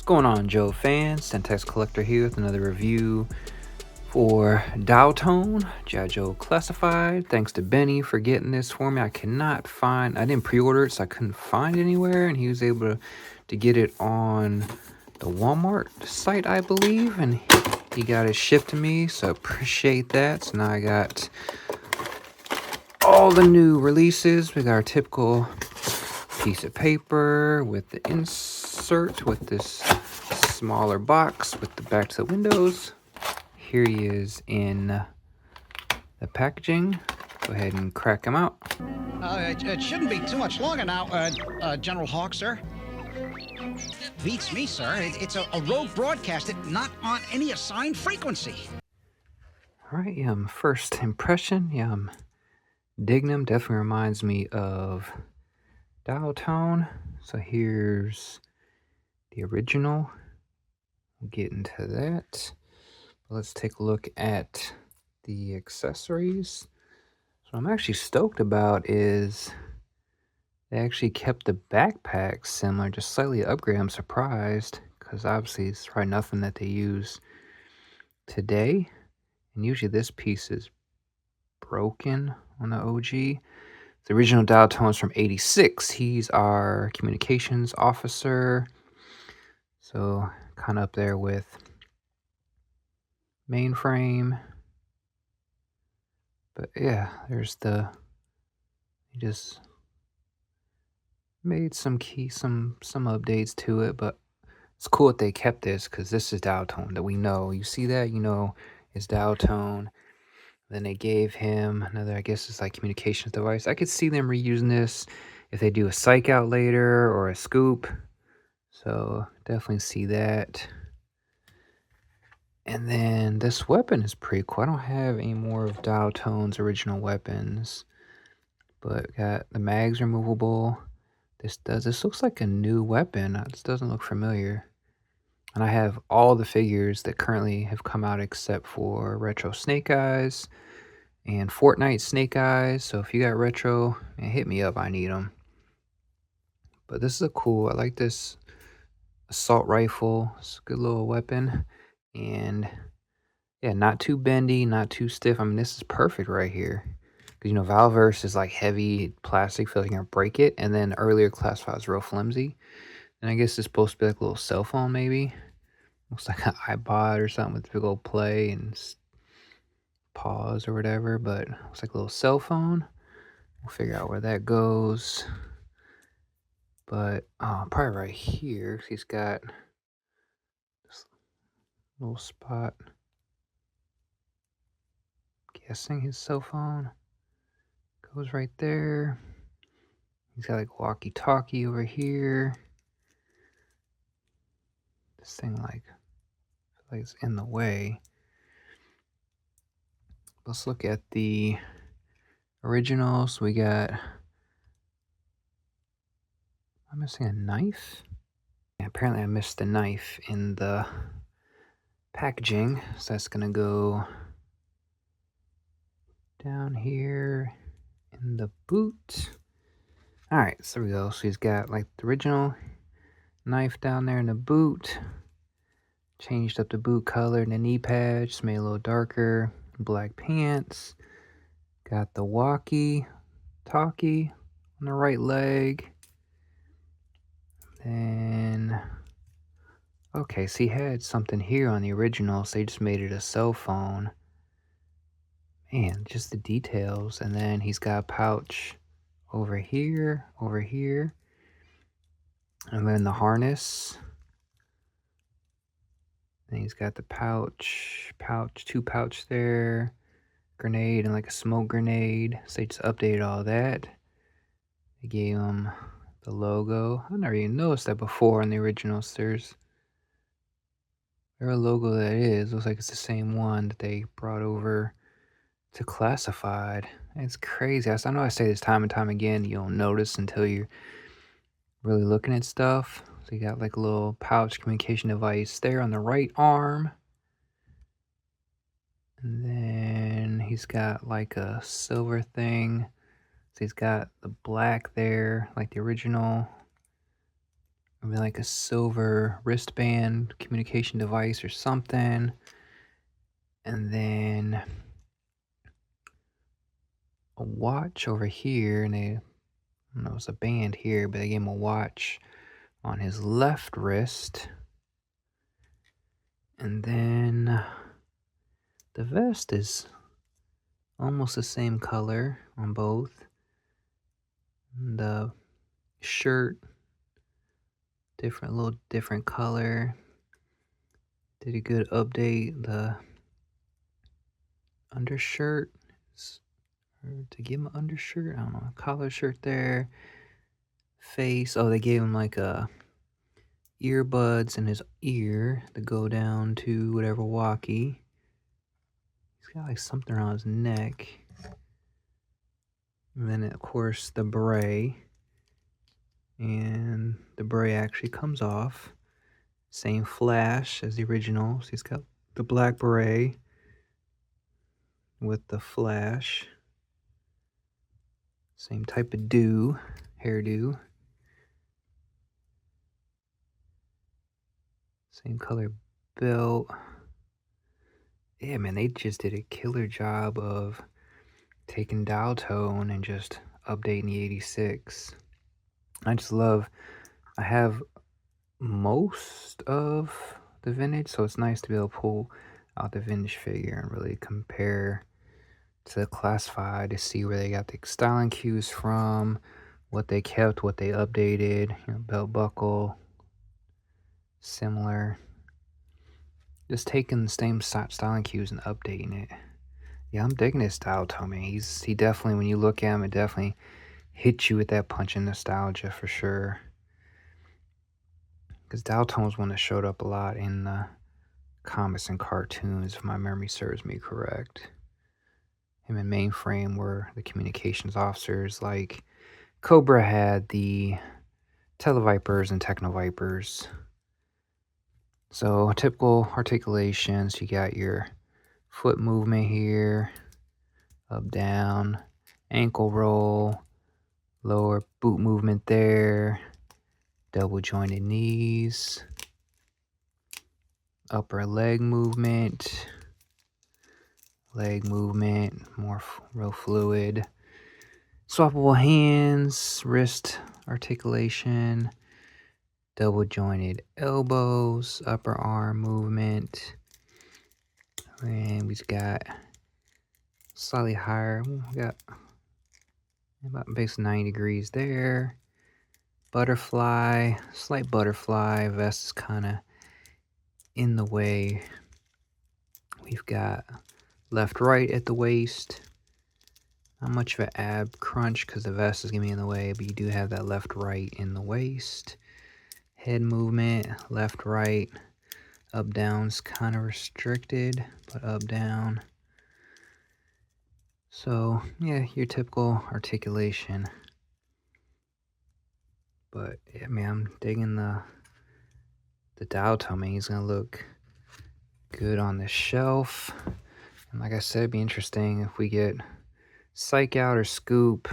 What's going on, Joe fans? Centex Collector here with another review for Tone G.I. Joe Classified. Thanks to Benny for getting this for me. I didn't pre-order it, so I couldn't find it anywhere, and he was able to get it on the Walmart site, I believe, and he got it shipped to me, so appreciate that. So now I got all the new releases. We got our typical piece of paper with the insert with this smaller box with the back to the windows. Here he is in the packaging. Go ahead and crack him out. It shouldn't be too much longer now, General Hawk, sir. Beats me, sir. It's a rogue broadcast, not on any assigned frequency. All right, first impression, I'm digging him. Definitely reminds me of Dial Tone. So here's the original. We'll get into that. Let's take a look at the accessories. So I'm actually stoked about is they actually kept the backpack similar, just slightly upgraded. I'm surprised because obviously it's probably nothing that they use today. And usually this piece is broken on the OG. The original Dial Tone is from '86. He's our communications officer. So kind of up there with Mainframe. But yeah, there's he just made some updates to it, but it's cool that they kept this because this is Dial Tone that we know. You see that, is Dial Tone. Then they gave him another, I guess it's like communications device. I could see them reusing this if they do a psych out later or a scoop. So definitely see that. And then this weapon is pretty cool. I don't have any more of Dial Tone's original weapons, but got the mags removable. This looks like a new weapon. This doesn't look familiar. And I have all the figures that currently have come out except for Retro Snake Eyes and Fortnite Snake Eyes. So if you got Retro, hit me up. I need them. But this is I like this assault rifle. It's a good little weapon. And yeah, not too bendy, not too stiff. I mean, this is perfect right here. Because, Valverse is like heavy plastic, feels like you're going to break it. And then earlier Classified was real flimsy. And I guess it's supposed to be like a little cell phone, maybe. Looks like an iPod or something with big old play and pause or whatever. But looks like a little cell phone. We'll figure out where that goes. But probably right here. 'Cause he's got this little spot. Guessing his cell phone goes right there. He's got like walkie-talkie over here. This thing like it's in the way. Let's look at the originals. We got, I'm missing a knife. Yeah, apparently I missed the knife in the packaging, so that's gonna go down here in the boot. All right, so there we go. So he's got like the original knife down there in the boot. Changed up the boot color and the knee pad, just made it a little darker. Black pants. Got the walkie-talkie on the right leg. Then, okay, so he had something here on the original, so they just made it a cell phone. Man, just the details. And then he's got a pouch over here, and then the harness. And he's got the two pouch there, grenade and like a smoke grenade. So they just updated all that. They gave him the logo. I never even noticed that before in the originals. There's a logo that is. Looks like it's the same one that they brought over to Classified. It's crazy. I know I say this time and time again. You don't notice until you're really looking at stuff. So you got like a little pouch communication device there on the right arm. And then he's got like a silver thing. So he's got the black there, like the original. I mean, like a silver wristband communication device or something. And then a watch over here, and I don't know, it's a band here, but they gave him a watch on his left wrist. And then the vest is almost the same color on both. The shirt, little different color. Did a good update. The undershirt, or to give him an undershirt, I don't know, a collar shirt there. Face, oh, they gave him like a earbuds in his ear to go down to whatever walkie. He's got like something around his neck. And then, of course, the beret. And the beret actually comes off. Same flash as the original. So he's got the black beret with the flash. Same type of hairdo. Same color belt. Yeah, man, they just did a killer job of taking dial tone and just updating the 86. I just love, I have most of the vintage, so it's nice to be able to pull out the vintage figure and really compare to the classified to see where they got the styling cues from, what they kept, what they updated, belt buckle, similar. Just taking the same styling cues and updating it. Yeah, I'm digging his style, Tommy. He definitely, when you look at him, it definitely hits you with that punch in nostalgia for sure. Because Dalton was one that showed up a lot in the comics and cartoons, if my memory serves me correct. Him and Mainframe were the communications officers, like Cobra had the Televipers and Technovipers. So typical articulations, you got your foot movement here, up, down, ankle roll, lower boot movement there, double jointed knees, upper leg movement, more real fluid, swappable hands, wrist articulation, double jointed elbows, upper arm movement, and we've got slightly higher, we got about basically 90 degrees there, butterfly, slight butterfly, vest is kind of in the way. We've got left right at the waist, not much of an ab crunch because the vest is gonna be in the way, but you do have that left right in the waist. Head movement, left right, up down's kind of restricted, but up down. So yeah, your typical articulation. But yeah, man, I'm digging the dial tone. He's gonna look good on the shelf. And like I said, it'd be interesting if we get Psych Out or Scoop.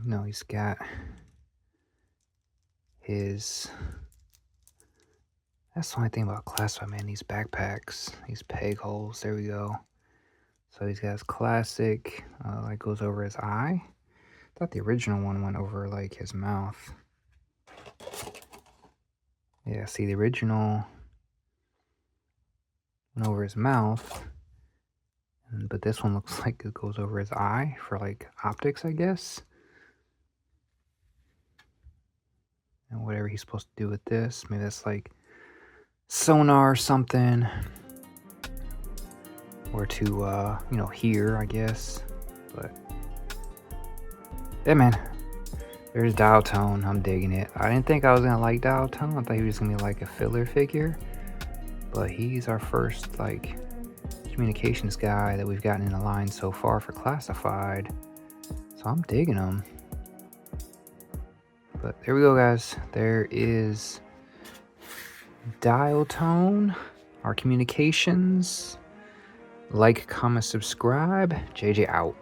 No, he's got his. That's the only thing about Classified, man. These backpacks, these peg holes. There we go. So he's got his classic, like goes over his eye. I thought the original one went over like his mouth. Yeah, see, the original went over his mouth, but this one looks like it goes over his eye for like optics, I guess. And whatever he's supposed to do with this, maybe that's like sonar or something, or to hear, I guess. But yeah, man, there's dial tone. I'm digging it. I didn't think I was gonna like dial tone. I thought he was gonna be like a filler figure, but he's our first like communications guy that we've gotten in the line so far for Classified. So I'm digging him. But there we go, guys. There is dial tone, our communications. Like, comment, subscribe. JJ out.